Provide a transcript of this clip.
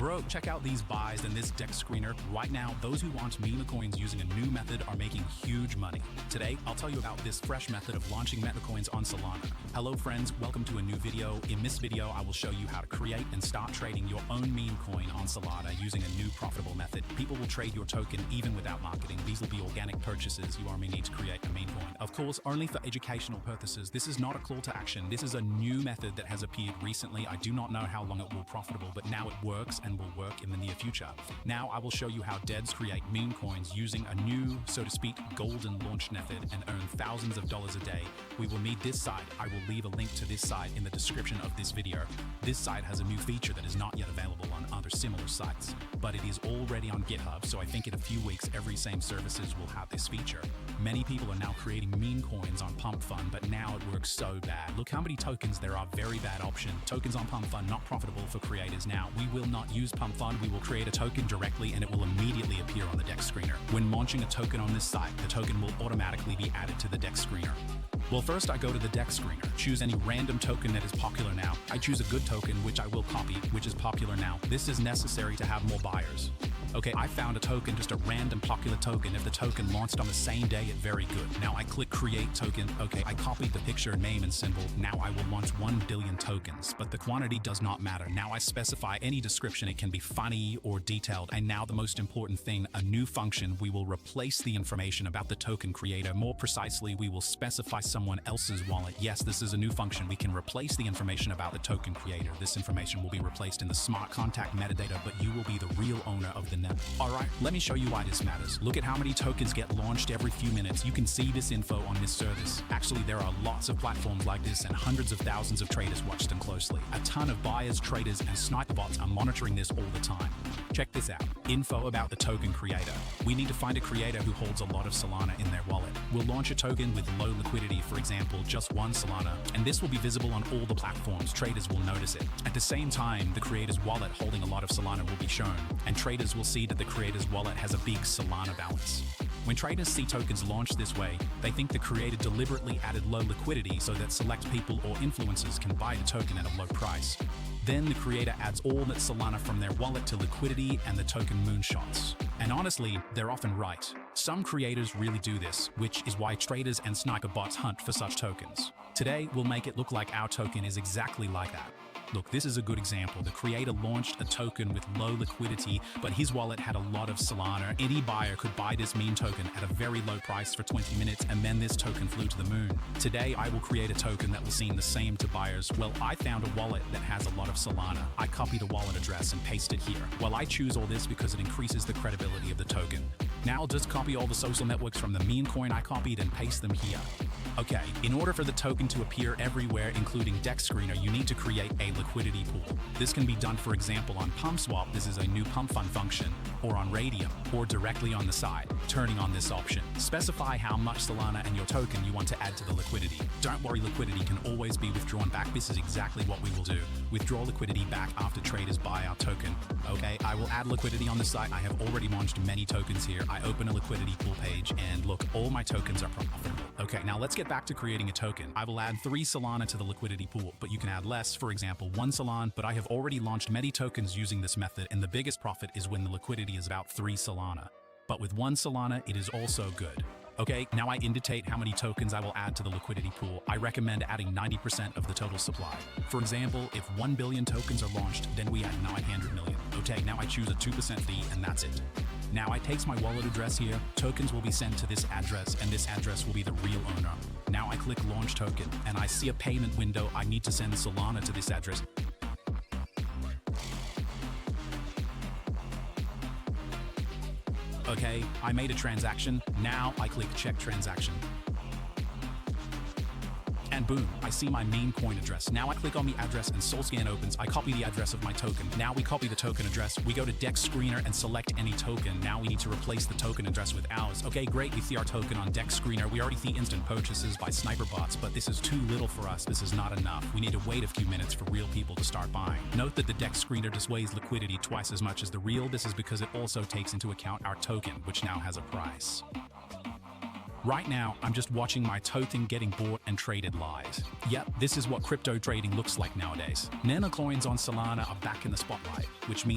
Bro, check out these buys and this deck screener. Right now, those who launch MemeCoins using a new method are making huge money. Today, I'll tell you about this fresh method of launching MemeCoins on Solana. Hello friends, welcome to a new video. In this video, I will show you how to create and start trading your own meme coin on Solana using a new profitable method. People will trade your token even without marketing. These will be organic purchases. You only need to create a meme coin. Of course, only for educational purposes. This is not a call to action. This is a new method that has appeared recently. I do not know how long it will be profitable, but now it works and will work in the near future. Now I will show you how devs create meme coins using a new, so to speak, golden launch method and earn thousands of dollars a day. We will need this site. I will leave a link to this site in the description of this video. This site has a new feature that is not yet available on other similar sites, but it is already on GitHub, so I think in a few weeks every same services will have this feature. Many people are now creating meme coins on pump.fun, but now it works so bad. Look how many tokens there are. Very bad option. Tokens on pump.fun not profitable for creators. Now we will not use pump.fun. We will create a token directly and it will immediately appear on the deck screener. When launching a token on this site, the token will automatically be added to the deck screener. Well, first I go to the deck screener, choose any random token that is popular now. I choose a good token, which I will copy, which is popular now. This is necessary to have more buyers. Okay, I found a token, just a random popular token. If the token launched on the same day, it's very good. Now I click create token. Okay, I copied the picture, name, and symbol. Now I will launch 1 billion tokens, but the quantity does not matter. Now I specify any description. It can be funny or detailed. And now the most important thing, a new function. We will replace the information about the token creator. More precisely, we will specify someone else's wallet. Yes, this is a new function. We can replace the information about the token creator. This information will be replaced in the smart contract metadata, but you will be the real owner of the net. Alright, let me show you why this matters. Look at how many tokens get launched every few minutes. You can see this info on this service. Actually, there are lots of platforms like this and hundreds of thousands of traders watch them closely. A ton of buyers, traders, and sniper bots are monitoring this all the time. Check this out. Info about the token creator. We need to find a creator who holds a lot of Solana in their wallet. We'll launch a token with low liquidity, for example, just 1 Solana, and this will be visible on all the platforms. Traders will notice it. At the same time, the creator's wallet holding a lot of Solana will be shown, and traders will see that the creator's wallet has a big Solana balance. When traders see tokens launched this way, they think the creator deliberately added low liquidity so that select people or influencers can buy the token at a low price. Then the creator adds all that Solana from their wallet to liquidity and the token moonshots. And honestly, they're often right. Some creators really do this, which is why traders and sniper bots hunt for such tokens. Today, we'll make it look like our token is exactly like that. Look, this is a good example. The creator launched a token with low liquidity, but his wallet had a lot of Solana. Any buyer could buy this meme token at a very low price for 20 minutes, and then this token flew to the moon. Today, I will create a token that will seem the same to buyers. Well, I found a wallet that has a lot of Solana. I copy the wallet address and paste it here. Well, I choose all this because it increases the credibility of the token. Now I'll just copy all the social networks from the meme coin I copied and paste them here. Okay, in order for the token to appear everywhere, including deck screener, you need to create a liquidity pool. This can be done, for example, on PumpSwap. This is a new pump.fun function, or on Radium, or directly on the side, turning on this option. Specify how much Solana and your token you want to add to the liquidity. Don't worry, liquidity can always be withdrawn back. This is exactly what we will do. Withdraw liquidity back after traders buy our token. Okay, I will add liquidity on the site. I have already launched many tokens here. I open a liquidity pool page and look, all my tokens are profitable. Okay, now let's get back to creating a token. I will add 3 Solana to the liquidity pool, but you can add less, for example, 1 Solana, but I have already launched many tokens using this method, and the biggest profit is when the liquidity is about 3 Solana. But with 1 Solana, it is also good. Okay, now I indicate how many tokens I will add to the liquidity pool. I recommend adding 90% of the total supply. For example, if 1 billion tokens are launched, then we add 900 million. Okay, now I choose a 2% fee, and that's it. Now I takes my wallet address here, tokens will be sent to this address, and this address will be the real owner. Now I click launch token, and I see a payment window. I need to send Solana to this address. Okay, I made a transaction. Now I click check transaction. And boom, I see my meme coin address. Now I click on the address and SolScan opens. I copy the address of my token. Now we copy the token address. We go to deck screener and select any token. Now we need to replace the token address with ours. Okay, great, we see our token on deck screener. We already see instant purchases by sniper bots, but this is too little for us. This is not enough. We need to wait a few minutes for real people to start buying. Note that the deck screener displays liquidity twice as much as the real. This is because it also takes into account our token, which now has a price. Right now, I'm just watching my token getting bought and traded live. Yep, this is what crypto trading looks like nowadays. MemeCoins on Solana are back in the spotlight, which means